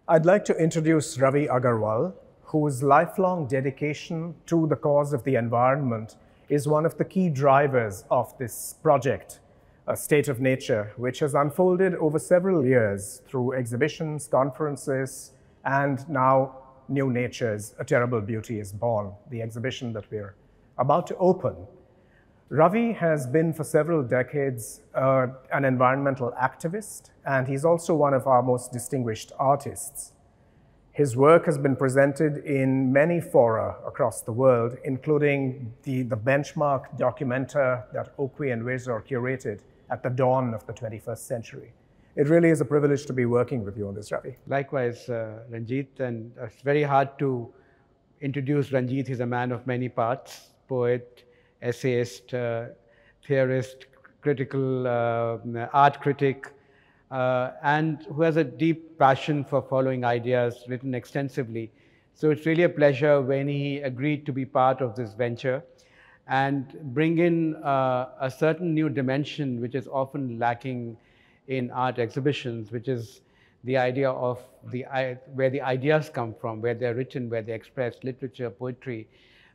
I'd like to introduce Ravi Agarwal, whose lifelong dedication to the cause of the environment is one of the key drivers of this project, A State of Nature, which has unfolded over several years through exhibitions, conferences, and now New Natures, A Terrible Beauty is Born, the exhibition that we're about to open. Ravi has been for several decades an environmental activist, and he's also one of our most distinguished artists. His work has been presented in many fora across the world, including the benchmark documenta that Okwi and Wizor curated at the dawn of the 21st century. It really is a privilege to be working with you on this, Ravi. Likewise, Ranjit, and it's very hard to introduce Ranjit. He's a man of many parts, poet, essayist, theorist, critical art critic, and who has a deep passion for following ideas, written extensively. So it's really a pleasure when he agreed to be part of this venture and bring in a certain new dimension which is often lacking in art exhibitions, which is the idea of where the ideas come from, where they're written, where they're expressed, literature, poetry,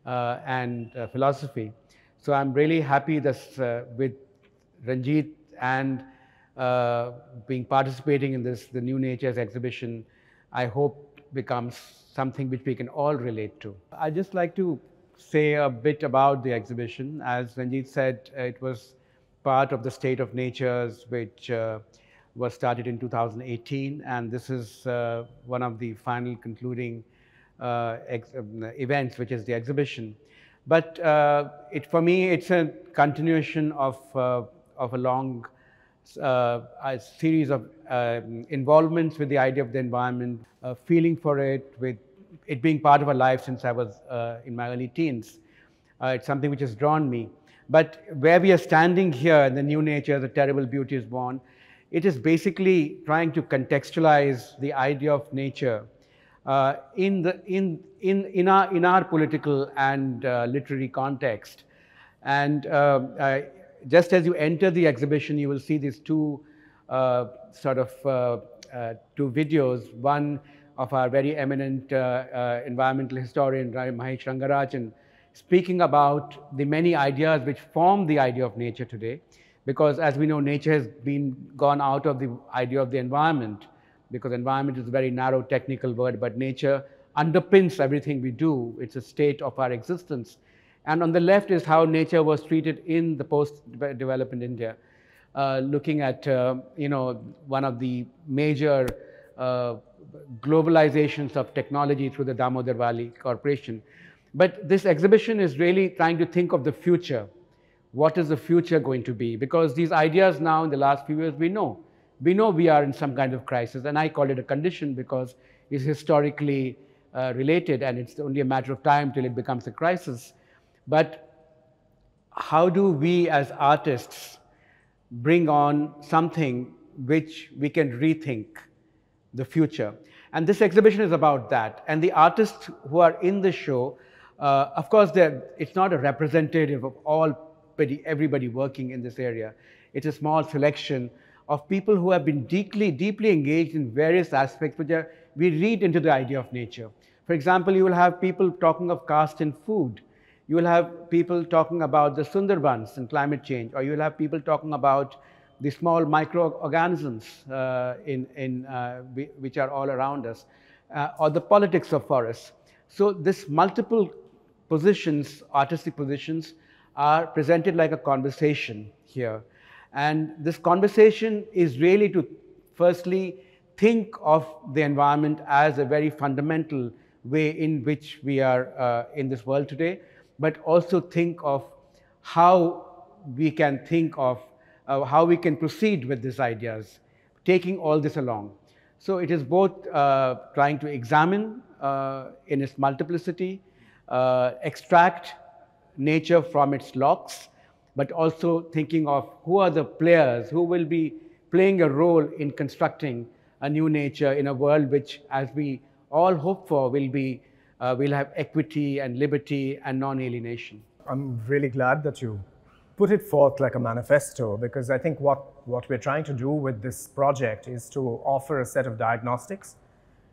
and philosophy. So I'm really happy that with Ranjit and participating in the New Natures exhibition, I hope becomes something which we can all relate to. I'd just like to say a bit about the exhibition. As Ranjit said, it was part of the State of Natures, which was started in 2018, and this is one of the final concluding events, which is the exhibition. But for me, it's a continuation of a long series of involvements with the idea of the environment, feeling for it, with it being part of our life since I was in my early teens. It's something which has drawn me. But where we are standing here in the New Nature, The Terrible Beauty is Born, it is basically trying to contextualize the idea of nature in our political and literary context. And just as you enter the exhibition, you will see these two videos. One of our very eminent environmental historian, Mahesh Rangarajan, speaking about the many ideas which form the idea of nature today. Because as we know, nature has gone out of the idea of the environment, because environment is a very narrow technical word, but nature underpins everything we do. It's a state of our existence. And on the left is how nature was treated in the post-development India, looking at one of the major globalizations of technology through the Damodar Valley Corporation. But this exhibition is really trying to think of the future. What is the future going to be? Because these ideas now in the last few years, we know we are in some kind of crisis, and I call it a condition because it's historically related, and it's only a matter of time till it becomes a crisis. But how do we as artists bring on something which we can rethink the future? And this exhibition is about that. And the artists who are in the show, of course, it's not a representative of everybody working in this area. It's a small selection of people who have been deeply engaged in various aspects which we read into the idea of nature. For example, you will have people talking of caste in food. You will have people talking about the Sundarbans and climate change, or you will have people talking about the small microorganisms which are all around us, or the politics of forests. So this multiple positions, artistic positions, are presented like a conversation here. And this conversation is really to firstly think of the environment as a very fundamental way in which we are in this world today, but also think of how we can how we can proceed with these ideas, taking all this along. So it is both trying to examine in its multiplicity, extract nature from its locks, but also thinking of who are the players who will be playing a role in constructing a new nature in a world which, as we all hope for, will have equity and liberty and non-alienation. I'm really glad that you put it forth like a manifesto, because I think what we're trying to do with this project is to offer a set of diagnostics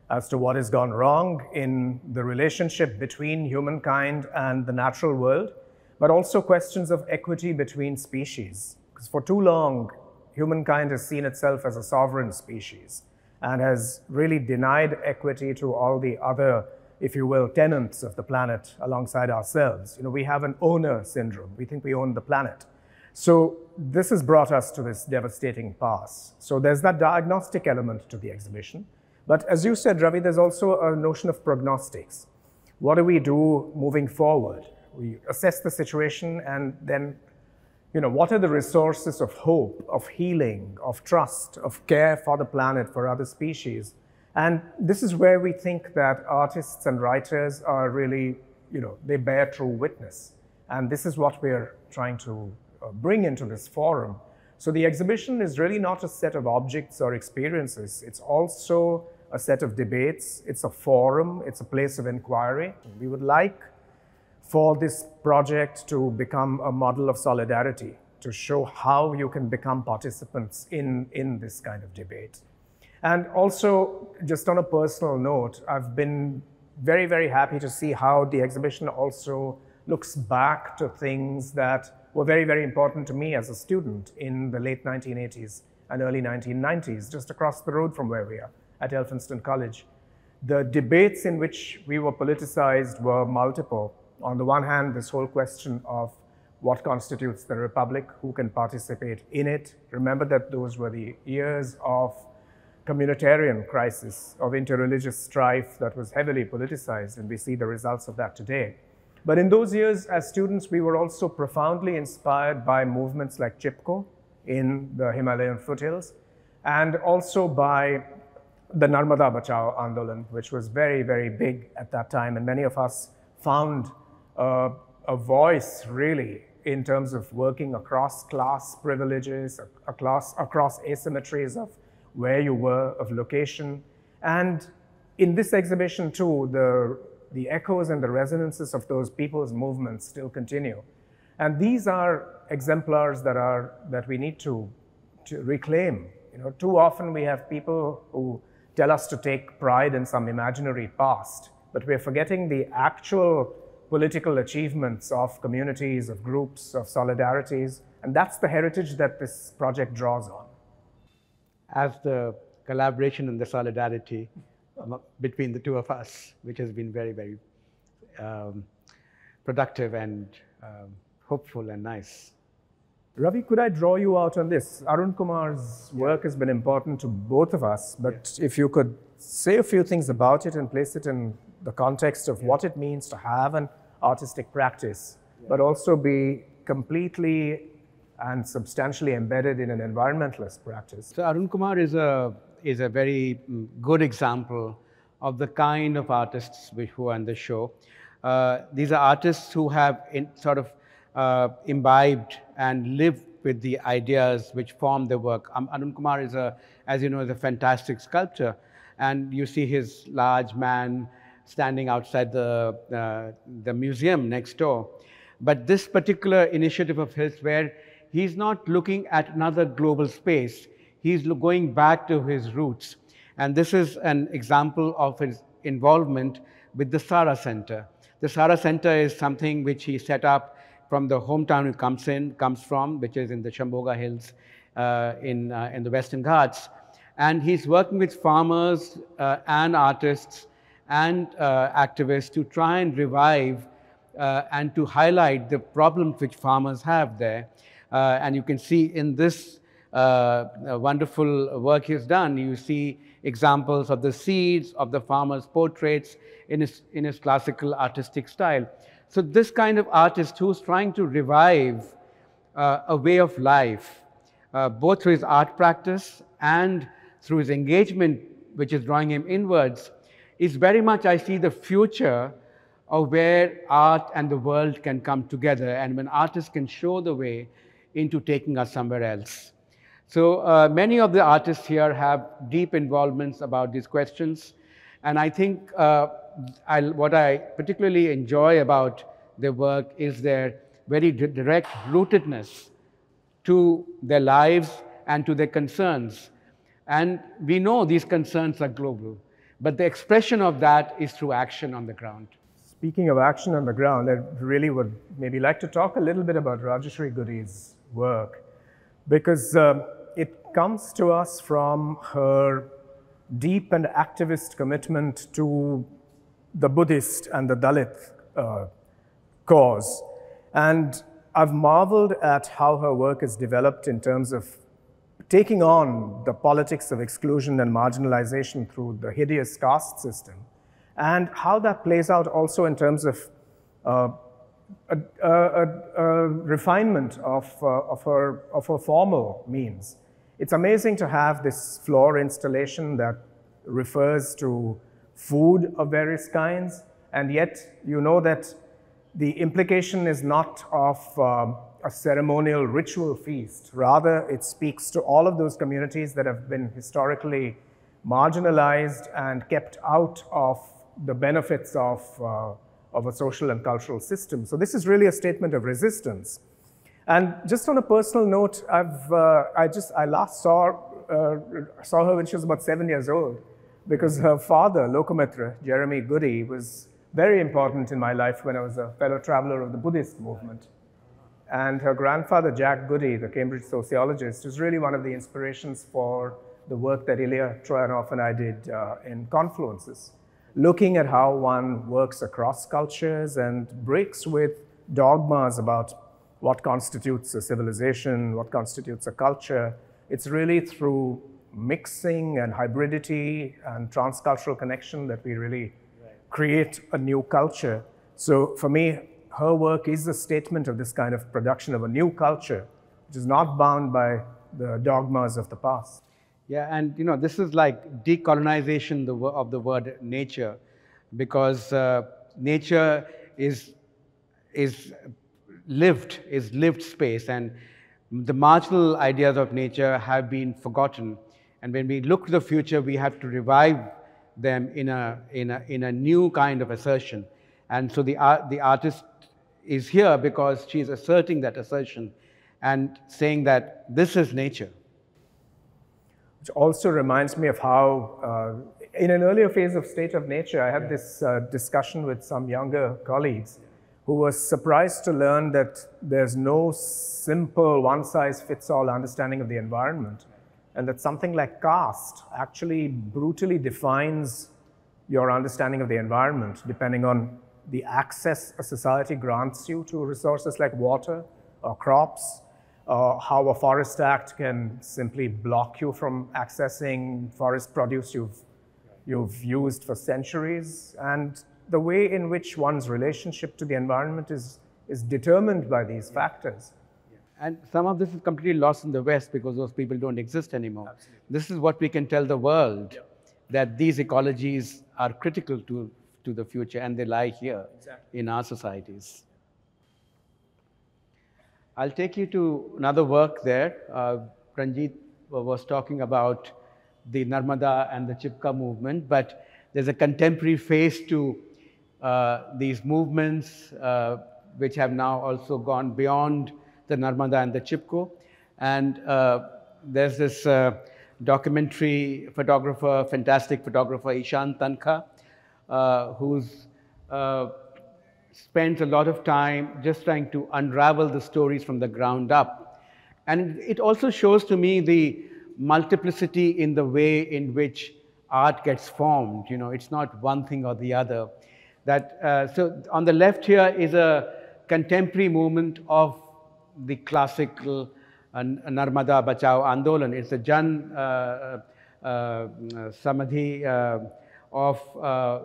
as to what has gone wrong in the relationship between humankind and the natural world, but also questions of equity between species. Because for too long, humankind has seen itself as a sovereign species and has really denied equity to all the other, if you will, tenants of the planet alongside ourselves. We have an owner syndrome. We think we own the planet. So this has brought us to this devastating pass. So there's that diagnostic element to the exhibition. But as you said, Ravi, there's also a notion of prognostics. What do we do moving forward? We assess the situation and then, what are the resources of hope, of healing, of trust, of care for the planet, for other species? And this is where we think that artists and writers are really, they bear true witness. And this is what we're trying to bring into this forum. So the exhibition is really not a set of objects or experiences. It's also a set of debates. It's a forum. It's a place of inquiry. We would like for this project to become a model of solidarity, to show how you can become participants in this kind of debate. And also, just on a personal note, I've been very, very happy to see how the exhibition also looks back to things that were very, very important to me as a student in the late 1980s and early 1990s, just across the road from where we are at Elphinstone College. The debates in which we were politicized were multiple. On the one hand, this whole question of what constitutes the republic, who can participate in it. Remember that those were the years of communitarian crisis, of interreligious strife that was heavily politicized, and we see the results of that today. But in those years, as students, we were also profoundly inspired by movements like Chipko in the Himalayan foothills, and also by the Narmada Bachao Andolan, which was very, very big at that time. And many of us found a voice, really, in terms of working across class privileges, across asymmetries of where you were, of location. And in this exhibition, too, the echoes and the resonances of those people's movements still continue. And these are exemplars that we need to reclaim. Too often we have people who tell us to take pride in some imaginary past, but we're forgetting the actual political achievements of communities, of groups, of solidarities, and that's the heritage that this project draws on. As the collaboration and the solidarity between the two of us, which has been very, very productive and hopeful and nice. Ravi, could I draw you out on this? Arunkumar's work has been important to both of us, but if you could say a few things about it and place it in the context of what it means to have an artistic practice, but also be completely and substantially embedded in an environmentalist practice. So Arunkumar is a very good example of the kind of artists who are on the show. These are artists who have imbibed and lived with the ideas which form their work. Arunkumar is as you know, is a fantastic sculptor, and you see his large man standing outside the museum next door. But this particular initiative of his, where he's not looking at another global space, he's going back to his roots. And this is an example of his involvement with the Sara Center. The Sara Center is something which he set up from the hometown he comes from, which is in the Shambhoga Hills in the Western Ghats. And he's working with farmers and artists and activists to try and revive and to highlight the problems which farmers have there. And you can see in this wonderful work he's done, you see examples of the seeds, of the farmers' portraits in his classical artistic style. So this kind of artist who's trying to revive a way of life, both through his art practice and through his engagement, which is drawing him inwards, is very much, I see, the future of where art and the world can come together, and when artists can show the way into taking us somewhere else. So many of the artists here have deep involvements about these questions, and I think what I particularly enjoy about their work is their very direct rootedness to their lives and to their concerns. And we know these concerns are global, But the expression of that is through action on the ground. Speaking of action on the ground, I really would maybe like to talk a little bit about Rajyashri Goody's work, because it comes to us from her deep and activist commitment to the Buddhist and the Dalit cause. And I've marveled at how her work is developed in terms of taking on the politics of exclusion and marginalization through the hideous caste system, and how that plays out also in terms of a refinement of her formal means. It's amazing to have this floor installation that refers to food of various kinds, and yet you know that the implication is not of a ceremonial ritual feast. Rather, it speaks to all of those communities that have been historically marginalized and kept out of the benefits of a social and cultural system. So this is really a statement of resistance. And just on a personal note, I last saw her when she was about 7 years old, because her father, Lokomitra, Jeremy Goody, was very important in my life when I was a fellow traveler of the Buddhist movement. And her grandfather, Jack Goody, the Cambridge sociologist, was really one of the inspirations for the work that Ilya Troyanov and I did in Confluences, looking at how one works across cultures and breaks with dogmas about what constitutes a civilization, what constitutes a culture. It's really through mixing and hybridity and transcultural connection that we really create a new culture. So for me, her work is a statement of this kind of production of a new culture, which is not bound by the dogmas of the past. Yeah, and you know, this is like decolonization of the word nature, because nature is lived space, and the marginal ideas of nature have been forgotten. And when we look to the future, we have to revive them in a new kind of assertion. And so the artist is here because she's asserting that assertion and saying that this is nature. Which also reminds me of how, in an earlier phase of State of Nature, I had this discussion with some younger colleagues who were surprised to learn that there's no simple one-size-fits-all understanding of the environment, and that something like caste actually brutally defines your understanding of the environment, depending on the access a society grants you to resources like water or crops, how a forest act can simply block you from accessing forest produce you've used for centuries, and the way in which one's relationship to the environment is determined by these factors. And some of this is completely lost in the West because those people don't exist anymore. Absolutely. This is what we can tell the world, that these ecologies are critical to the future, and they lie here in our societies. I'll take you to another work there. Ranjit was talking about the Narmada and the Chipka movement, but there's a contemporary face to these movements which have now also gone beyond the Narmada and the Chipko. And there's this documentary photographer, fantastic photographer, Ishan Tankha, who's spends a lot of time just trying to unravel the stories from the ground up. And it also shows to me the multiplicity in the way in which art gets formed. You know, it's not one thing or the other. So on the left here is a contemporary movement of the classical Narmada Bachao Andolan. It's a Jan Samadhi of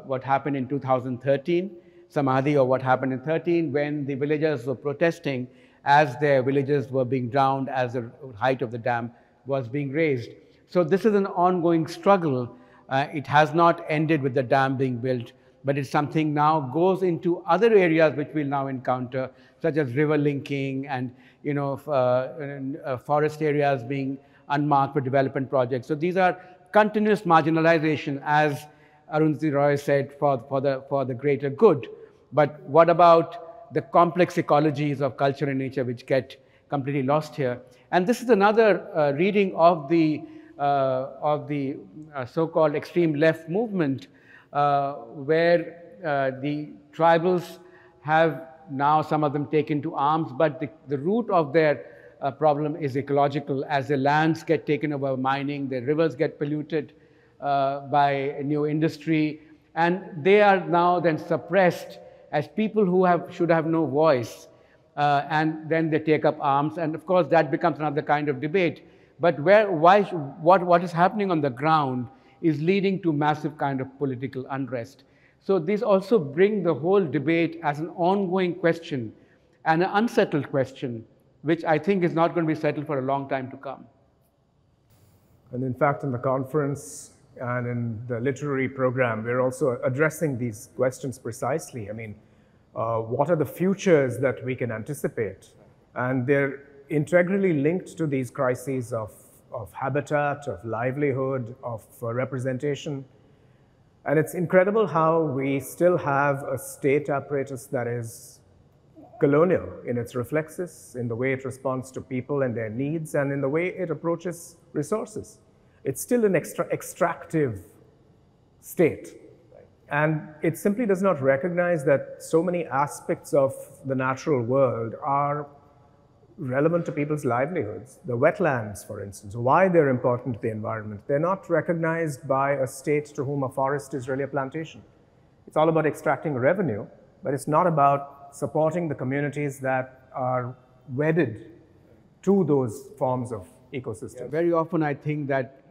what happened in 2013, Samadhi of what happened in 13, when the villagers were protesting as their villages were being drowned, as the height of the dam was being raised. So this is an ongoing struggle. It has not ended with the dam being built, but it's something now goes into other areas which we'll now encounter, such as river linking and forest areas being unmarked for development projects. So these are continuous marginalization, as Arundhati Roy said, for the greater good. But what about the complex ecologies of culture and nature which get completely lost here? And this is another reading of the so-called extreme left movement, where the tribals have now some of them taken to arms, but the root of their problem is ecological. As the lands get taken over by mining, the rivers get polluted by new industry, and they are now then suppressed as people who should have no voice, and then they take up arms, and of course that becomes another kind of debate. But what is happening on the ground is leading to massive kind of political unrest. So these also bring the whole debate as an ongoing question and an unsettled question, which I think is not going to be settled for a long time to come. And in fact, in the conference and in the literary program, we're also addressing these questions precisely. I mean, what are the futures that we can anticipate? And they're integrally linked to these crises of habitat, of livelihood, of representation. And it's incredible how we still have a state apparatus that is colonial in its reflexes, in the way it responds to people and their needs, and in the way it approaches resources. It's still an extractive state. And it simply does not recognize that so many aspects of the natural world are relevant to people's livelihoods. The wetlands, for instance, why they're important to the environment. They're not recognized by a state to whom a forest is really a plantation. It's all about extracting revenue, but it's not about supporting the communities that are wedded to those forms of ecosystems. Yeah, very often I think that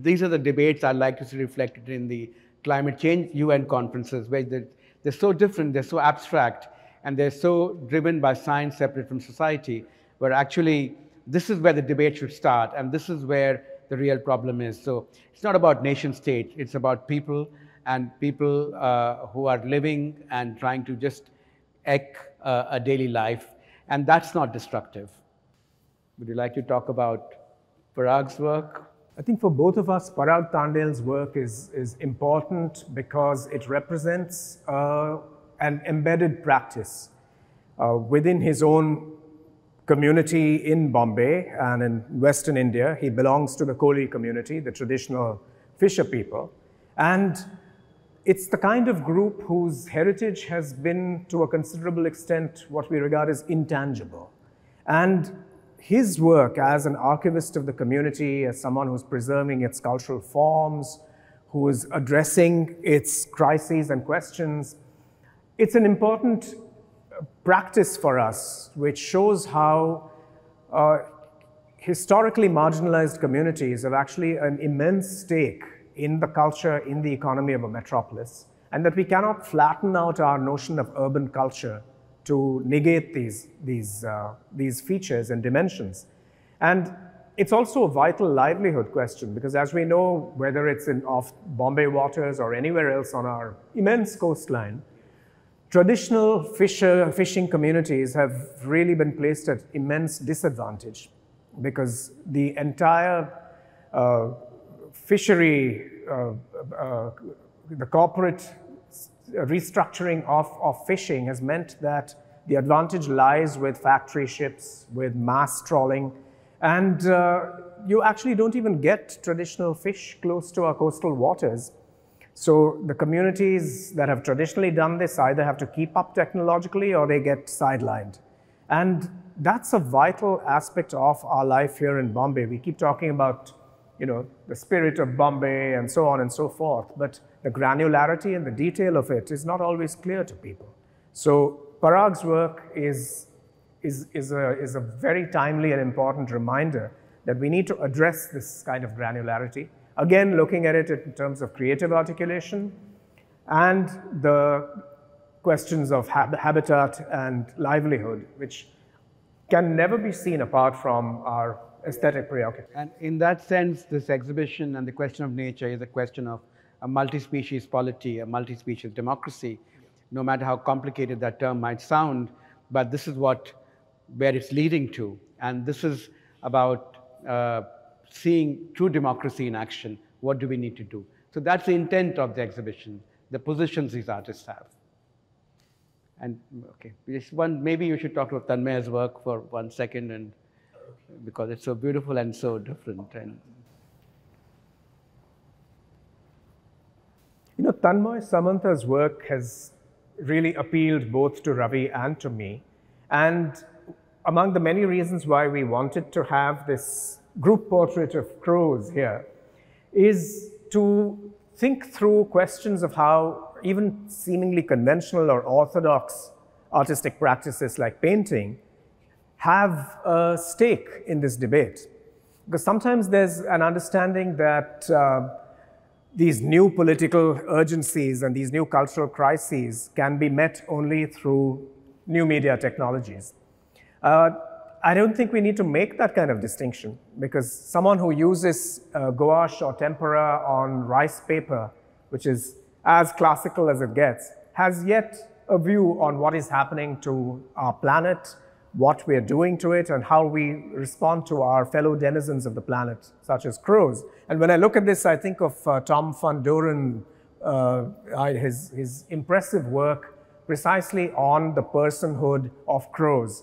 these are the debates I'd like to see reflected in the climate change UN conferences, where they're so different, they're so abstract, and they're so driven by science separate from society, where actually this is where the debate should start, and this is where the real problem is. So it's not about nation state, it's about people, and people who are living and trying to just eke a daily life, and that's not destructive. Would you like to talk about Parag's work? I think for both of us, Parag Tandel's work is important because it represents an embedded practice within his own community in Bombay and in Western India. He belongs to the Koli community, the traditional fisher people. And it's the kind of group whose heritage has been, to a considerable extent, what we regard as intangible. And his work as an archivist of the community, as someone who's preserving its cultural forms, who is addressing its crises and questions, it's an important practice for us, which shows how historically marginalized communities have actually an immense stake in the culture, in the economy of a metropolis, and that we cannot flatten out our notion of urban culture to negate these features and dimensions. And it's also a vital livelihood question, because as we know, whether it's off Bombay waters or anywhere else on our immense coastline, traditional fishing communities have really been placed at immense disadvantage, because the entire fishery, the corporate restructuring of fishing has meant that the advantage lies with factory ships, with mass trawling, and you actually don't even get traditional fish close to our coastal waters. So the communities that have traditionally done this either have to keep up technologically or they get sidelined. And that's a vital aspect of our life here in Bombay. We keep talking about, the spirit of Bombay and so on and so forth, but the granularity and the detail of it is not always clear to people. So Parag's work is a very timely and important reminder that we need to address this kind of granularity. Again, looking at it in terms of creative articulation and the questions of habitat and livelihood, which can never be seen apart from our aesthetic preoccupation. And in that sense, this exhibition and the question of nature is a question of a multi-species polity, a multi-species democracy, no matter how complicated that term might sound, but this is where it's leading to. And this is about seeing true democracy in action. What do we need to do? So that's the intent of the exhibition, the positions these artists have. And okay, maybe you should talk about Tanmay's work for 1 second, and because it's so beautiful and so different. And Tanmoy Samantha's work has really appealed both to Ravi and to me. And among the many reasons why we wanted to have this group portrait of crows here is to think through questions of how even seemingly conventional or orthodox artistic practices like painting have a stake in this debate. Because sometimes there's an understanding that these new political urgencies and these new cultural crises can be met only through new media technologies. I don't think we need to make that kind of distinction, because someone who uses gouache or tempera on rice paper, which is as classical as it gets, has yet a view on what is happening to our planet, what we're doing to it, and how we respond to our fellow denizens of the planet, such as crows. And when I look at this, I think of Tom van Doren, his impressive work precisely on the personhood of crows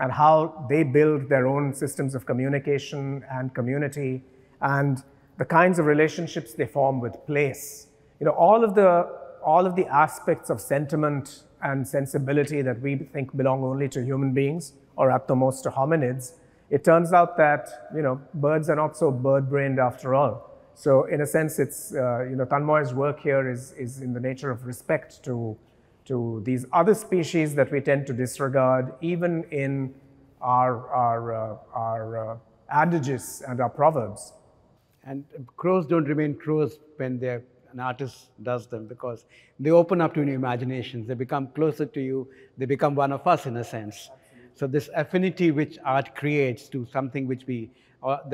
and how they build their own systems of communication and community and the kinds of relationships they form with place. All of the aspects of sentiment and sensibility that we think belong only to human beings, or at the most to hominids, it turns out that, birds are not so bird-brained after all. So in a sense, it's, Tanmoy's work here is in the nature of respect to these other species that we tend to disregard, even in our adages and our proverbs. And crows don't remain crows when an artist does them, because they open up to new imaginations. They become closer to you. They become one of us in a sense. So this affinity which art creates to something which the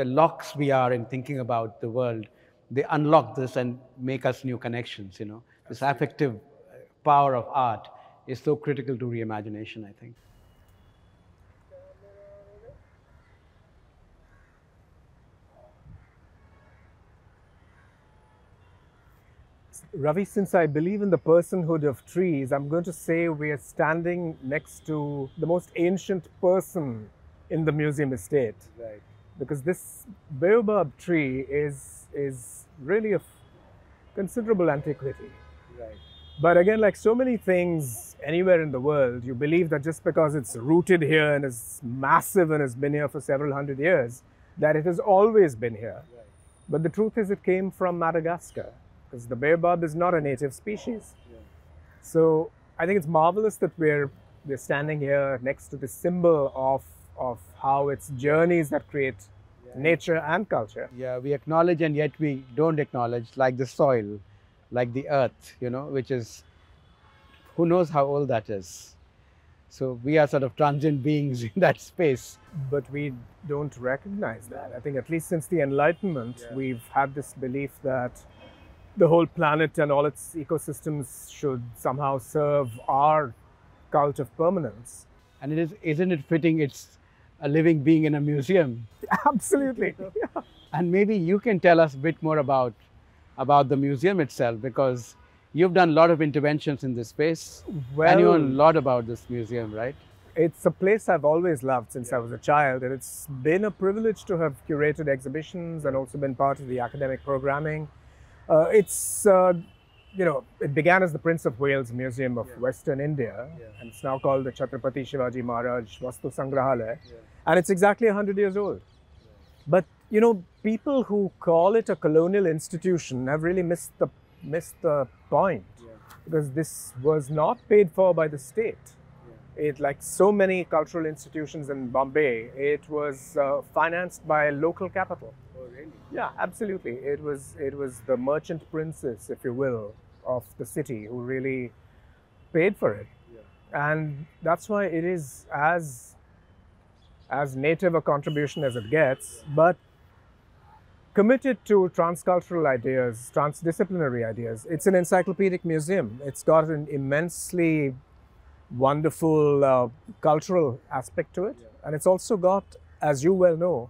locks we are in thinking about the world, they unlock this and make us new connections, This affective power of art is so critical to reimagination, I think. Ravi, since I believe in the personhood of trees, I'm going to say we are standing next to the most ancient person in the museum estate. Right. Because this baobab tree is really of considerable antiquity. Right. But again, like so many things anywhere in the world, you believe that just because it's rooted here and is massive and has been here for several hundred years, that it has always been here. Right. But the truth is it came from Madagascar, because the baobab is not a native species. Yeah. So I think it's marvelous that we're standing here next to the symbol of how it's journeys that create nature and culture. Yeah, we acknowledge and yet we don't acknowledge, like the soil, like the earth, which is, who knows how old that is. So we are sort of transient beings in that space. But we don't recognize that. I think at least since the Enlightenment, we've had this belief that the whole planet and all its ecosystems should somehow serve our cult of permanence. And isn't it fitting it's a living being in a museum? Absolutely. Yeah. And maybe you can tell us a bit more about the museum itself, because you've done a lot of interventions in this space. Well, and you know a lot about this museum, right? It's a place I've always loved since I was a child, and it's been a privilege to have curated exhibitions and also been part of the academic programming. It began as the Prince of Wales Museum of Western India, and it's now called the Chhatrapati Shivaji Maharaj Vastu Sangrahalaya, and it's exactly 100 years old. But, people who call it a colonial institution have really missed the point, because this was not paid for by the state. It, like so many cultural institutions in Bombay, it was financed by local capital. Oh, really? Yeah, absolutely. It was the merchant princes, if you will, of the city who really paid for it. Yeah. And that's why it is as native a contribution as it gets, but committed to transcultural ideas, transdisciplinary ideas. It's an encyclopedic museum. It's got an immensely wonderful cultural aspect to it. And it's also got, as you well know,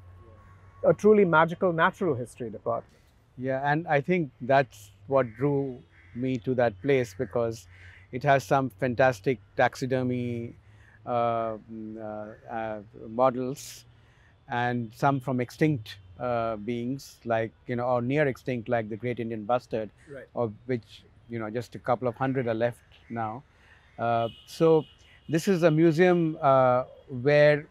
a truly magical natural history department. Yeah, and I think that's what drew me to that place, because it has some fantastic taxidermy models, and some from extinct beings, like, or near extinct, like the great Indian bustard, right, or which just a couple of hundred are left now. So this is a museum where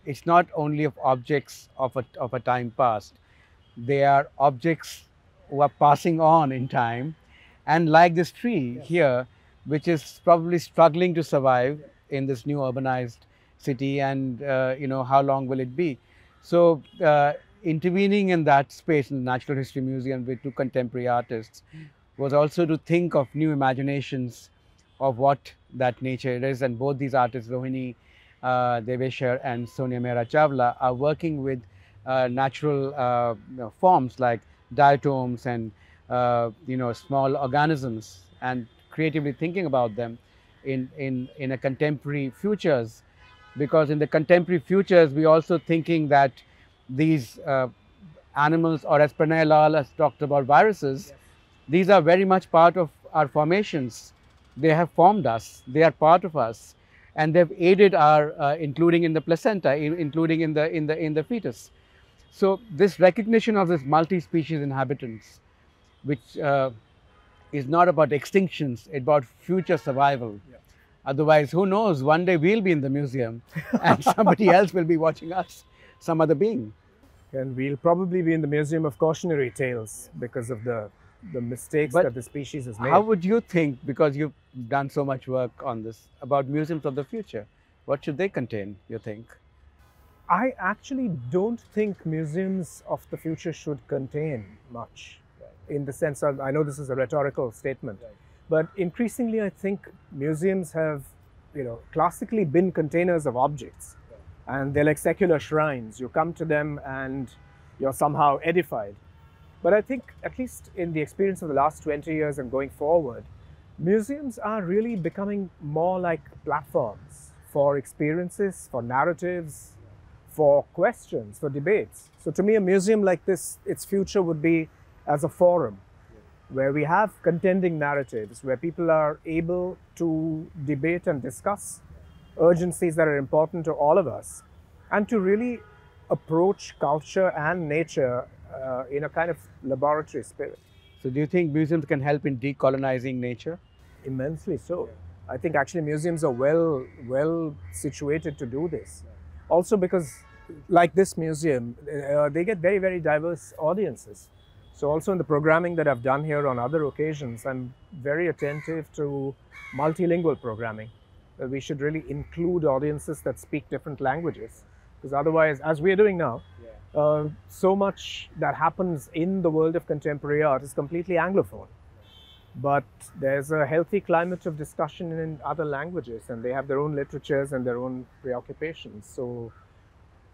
it's not only of objects of a time past. They are objects who are passing on in time, and like this tree here, which is probably struggling to survive in this new urbanized city, and how long will it be? So intervening in that space in the Natural History Museum with two contemporary artists was also to think of new imaginations of what that nature is, and both these artists, Rohini Deveshar and Sonia Mehra Chawla, are working with natural forms like diatoms and small organisms, and creatively thinking about them in a contemporary futures, because in the contemporary futures we also thinking that these animals, or as Pranay Lal has talked about viruses, these are very much part of our formations. They have formed us, they are part of us, and they've aided our including in the placenta, including in the fetus. So this recognition of this multi-species inhabitants, which is not about extinctions, it's about future survival. Otherwise, who knows, one day we'll be in the museum and somebody else will be watching us, some other being. And we'll probably be in the Museum of Cautionary Tales because of the mistakes that the species has made. How would you think, because you've done so much work on this, about museums of the future? What should they contain, you think? I actually don't think museums of the future should contain much, in the sense of, I know this is a rhetorical statement, but increasingly I think museums have, classically been containers of objects, and they're like secular shrines. You come to them and you're somehow edified. But I think, at least in the experience of the last 20 years and going forward, museums are really becoming more like platforms for experiences, for narratives, for questions, for debates. So to me, a museum like this, its future would be as a forum where we have contending narratives, where people are able to debate and discuss urgencies that are important to all of us, and to really approach culture and nature in a kind of laboratory spirit. So do you think museums can help in decolonizing nature? Immensely so. I think actually museums are well situated to do this. Also because, like this museum, they get very, very diverse audiences. So also in the programming that I've done here on other occasions, I'm very attentive to multilingual programming. We should really include audiences that speak different languages, because otherwise, as we're doing now, so much that happens in the world of contemporary art is completely Anglophone. But there's a healthy climate of discussion in other languages, and they have their own literatures and their own preoccupations. So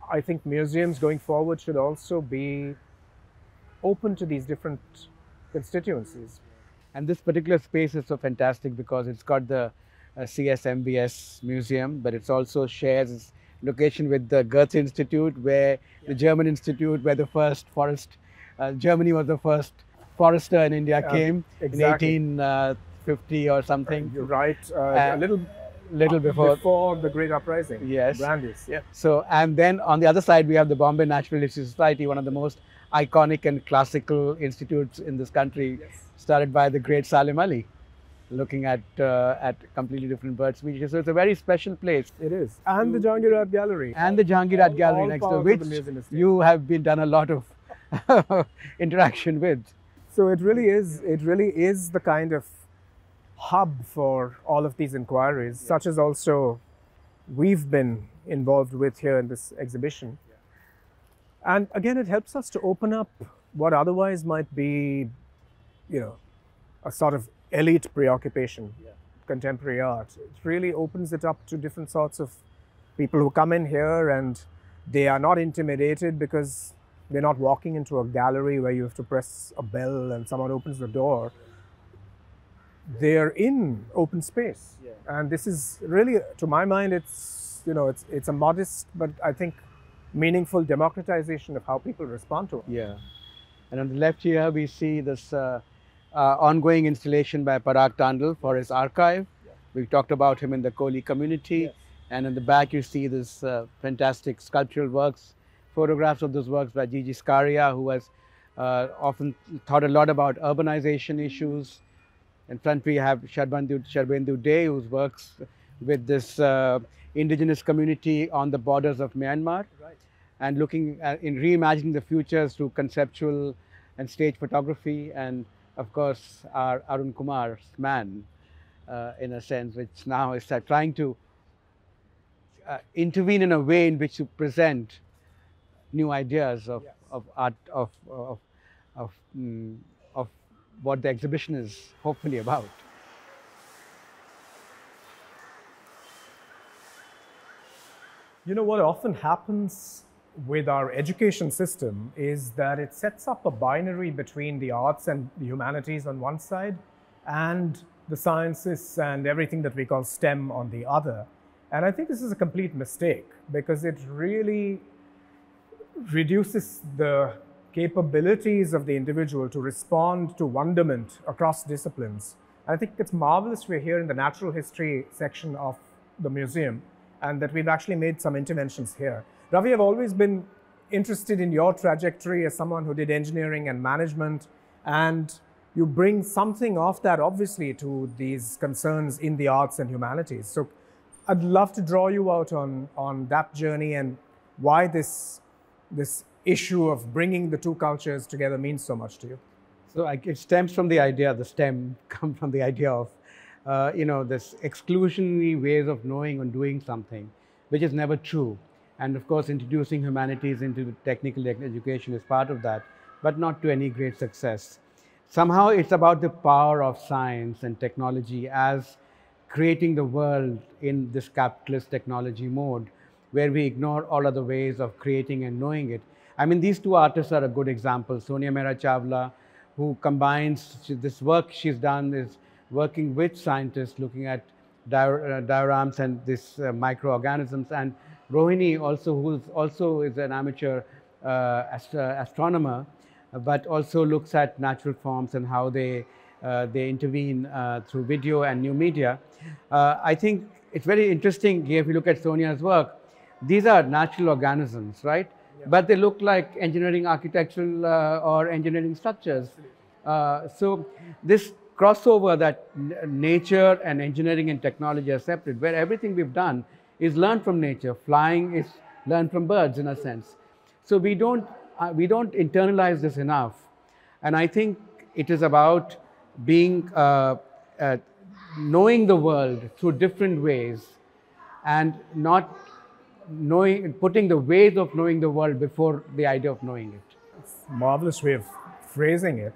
I think museums going forward should also be open to these different constituencies. And this particular space is so fantastic because it's got the CSMBS museum, but it also shares its location with the Goethe-Institut, where the German institute, where the first Germany was the first forester in India came exactly. in 1850 or something. You're right, a little before the Great Uprising. Yes. Brandeis, yeah. So, and then on the other side, we have the Bombay Natural History Society, one of the most iconic and classical institutes in this country, started by the great Salim Ali, looking at completely different bird species. So it's a very special place. It is. And the Jahangir Art Gallery. And the Jahangir Art Gallery next to which you have done a lot of interaction with. So it really is the kind of hub for all of these inquiries, such as also we've been involved with here in this exhibition. And again, it helps us to open up what otherwise might be, a sort of elite preoccupation, contemporary art. It really opens it up to different sorts of people who come in here, and they are not intimidated because they're not walking into a gallery where you have to press a bell and someone opens the door. They're in open space. And this is really, to my mind, it's a modest, but I think meaningful democratization of how people respond to it. Yeah. And on the left here, we see this ongoing installation by Parag Tandel for his archive. We talked about him in the Kohli community. And in the back, you see this fantastic sculptural works, photographs of those works by Gigi Scaria, who has often thought a lot about urbanization issues, In front we have Sharbendu Dey, who works with this indigenous community on the borders of Myanmar, Right. and looking at, in reimagining the futures through conceptual and stage photography, and of course our Arunkumar's man, in a sense, which now is trying to intervene in a way in which to present new ideas of, Yes. of art, of what the exhibition is hopefully about. You know, what often happens with our education system is that it sets up a binary between the arts and the humanities on one side and the sciences and everything that we call STEM on the other. And I think this is a complete mistake because it really reduces the capabilities of the individual to respond to wonderment across disciplines. I think it's marvelous we're here in the natural history section of the museum and that we've actually made some interventions here. Ravi, I've always been interested in your trajectory as someone who did engineering and management, and you bring something of that obviously to these concerns in the arts and humanities. So I'd love to draw you out on that journey and why this issue of bringing the two cultures together means so much to you. So it stems from the idea, the STEM comes from the idea of, this exclusionary ways of knowing and doing something, which is never true. And of course, introducing humanities into technical education is part of that, but not to any great success. Somehow it's about the power of science and technology as creating the world in this capitalist technology mode, where we ignore all other ways of creating and knowing it. I mean, these two artists are a good example. Sonia Mehra Chawla, who combines, this work she's done is working with scientists, looking at dioramas and these microorganisms, and Rohini also, who also is an amateur astronomer, but also looks at natural forms and how they intervene through video and new media. I think it's very interesting if you look at Sonia's work. These are natural organisms, right? Yeah. But they look like engineering architectural or engineering structures. So this crossover that nature and engineering and technology are separate, where everything we've done is learned from nature. Flying is learned from birds in a sense. So we don't internalize this enough. And I think it is about being, knowing the world through different ways and not putting the ways of knowing the world before the idea of knowing it. It's a marvelous way of phrasing it.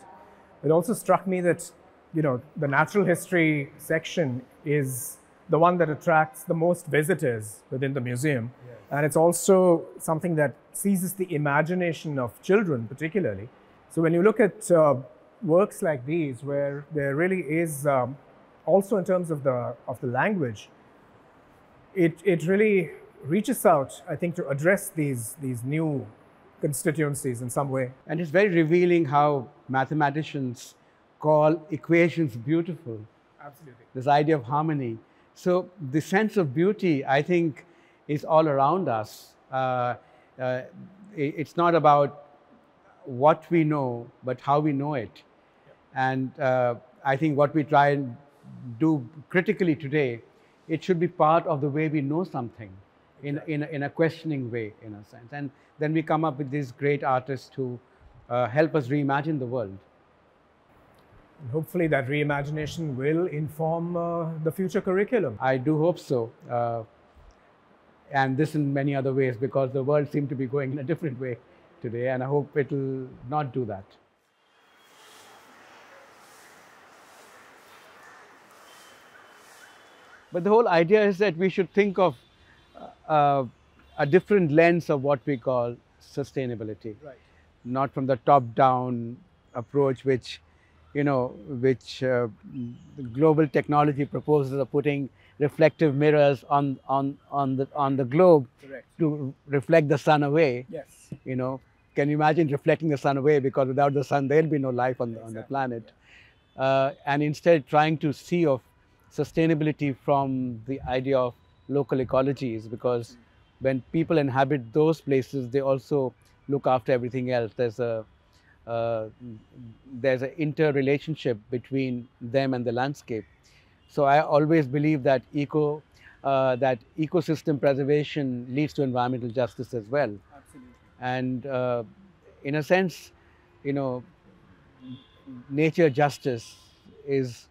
It also struck me that, the natural history section is the one that attracts the most visitors within the museum. Yes. And it's also something that seizes the imagination of children particularly. So when you look at works like these, where there really is, also in terms of the language, it really reaches out, I think, to address these new constituencies in some way. And it's very revealing how mathematicians call equations beautiful. Absolutely. This idea of harmony. So the sense of beauty, I think, is all around us. It's not about what we know, but how we know it. Yeah. And I think what we try and do critically today, it should be part of the way we know something. In a questioning way, in a sense. And then we come up with these great artists who help us reimagine the world. And hopefully that reimagination will inform the future curriculum. I do hope so. And this in many other ways, because the world seems to be going in a different way today, and I hope it will not do that. But the whole idea is that we should think of a different lens of what we call sustainability. Right. Not from the top-down approach, which global technology proposes of putting reflective mirrors on the globe. Correct. To reflect the sun away. Yes. Can you imagine reflecting the sun away, because without the sun there'll be no life on the planet. And instead trying to see of sustainability from the idea of local ecologies, because when people inhabit those places, they also look after everything else. There's a there's an interrelationship between them and the landscape. So I always believe that that ecosystem preservation leads to environmental justice as well. Absolutely. And in a sense, you know, nature justice is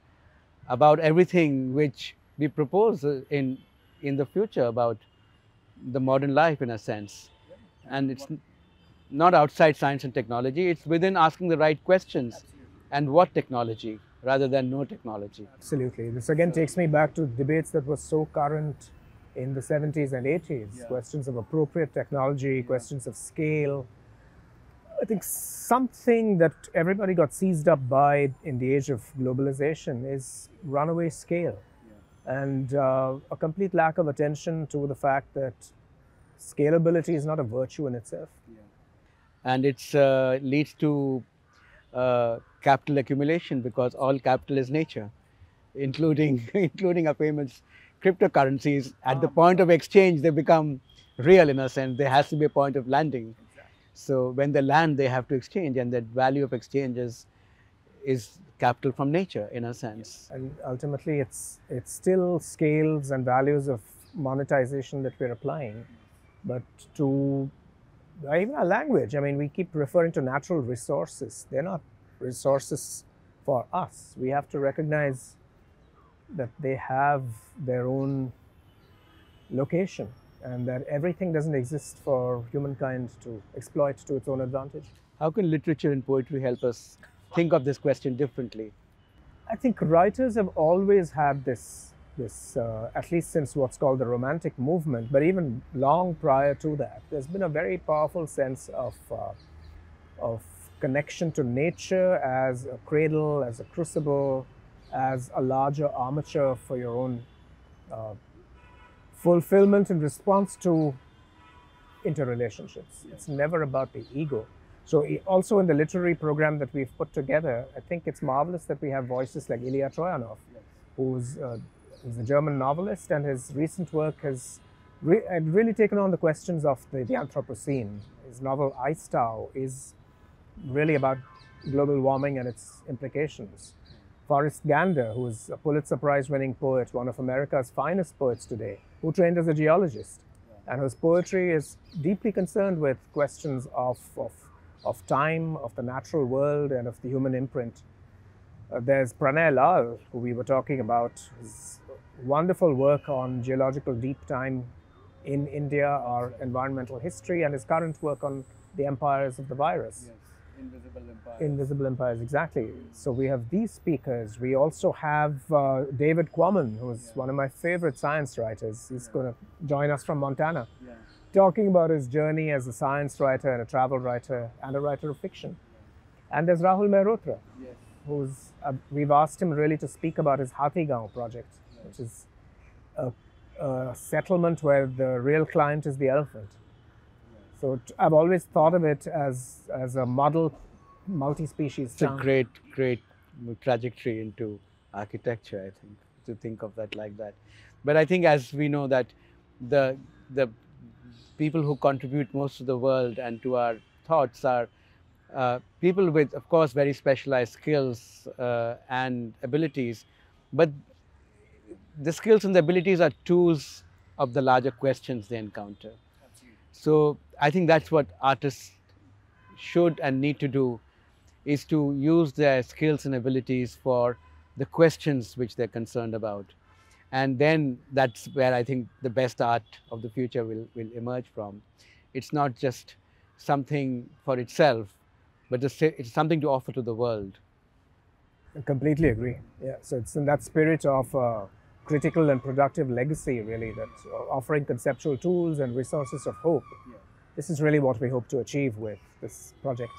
about everything which we propose in the future about the modern life, in a sense. And it's not outside science and technology, it's within asking the right questions. Absolutely. And what technology rather than no technology. Absolutely. This again takes me back to debates that were so current in the 70s and 80s. Yeah. Questions of appropriate technology, questions of scale. I think something that everybody got seized up by in the age of globalization is runaway scale. Yeah. And a complete lack of attention to the fact that scalability is not a virtue in itself. Yeah. And it leads to capital accumulation, because all capital is nature, including our famous cryptocurrencies. At the point of exchange, they become real in a sense. There has to be a point of landing. Exactly. So when they land, they have to exchange, and that value of exchange is capital from nature, in a sense. And ultimately, it's still scales and values of monetization that we're applying. But to even our language, I mean, we keep referring to natural resources. They're not resources for us. We have to recognize that they have their own location and that everything doesn't exist for humankind to exploit to its own advantage. How can literature and poetry help us think of this question differently? I think writers have always had this at least since what's called the Romantic movement, but even long prior to that, there's been a very powerful sense of connection to nature as a cradle, as a crucible, as a larger armature for your own fulfillment in response to interrelationships. It's never about the ego. So also in the literary program that we've put together, I think it's marvelous that we have voices like Ilya Troyanov, who's a German novelist, and his recent work has really taken on the questions of the Anthropocene. His novel Eistau is really about global warming and its implications. Forrest Gander, who is a Pulitzer Prize-winning poet, one of America's finest poets today, who trained as a geologist, and whose poetry is deeply concerned with questions of time, of the natural world, and of the human imprint. There's Pranay Lal, who we were talking about, his wonderful work on geological deep time in India, or environmental history, and his current work on the empires of the virus. Yes. Invisible empires. Invisible empires, exactly. So we have these speakers. We also have David Quammen, who's one of my favorite science writers. He's going to join us from Montana, talking about his journey as a science writer and a travel writer and a writer of fiction. And there's Rahul Mehrotra, who's we've asked him really to speak about his Hathigaon project, which is a settlement where the real client is the elephant. So I've always thought of it as a model multi-species It's a town. great trajectory into architecture, I think, to think of that like that. But I think, as we know, that the people who contribute most to the world and to our thoughts are people with, of course, very specialized skills and abilities, but the skills and the abilities are tools of the larger questions they encounter. So I think that's what artists should and need to do, is to use their skills and abilities for the questions which they're concerned about. And then that's where I think the best art of the future will emerge from. It's not just something for itself, but it's something to offer to the world. I completely agree. Yeah, so it's in that spirit of critical and productive legacy, really, that offering conceptual tools and resources of hope. This is really what we hope to achieve with this project.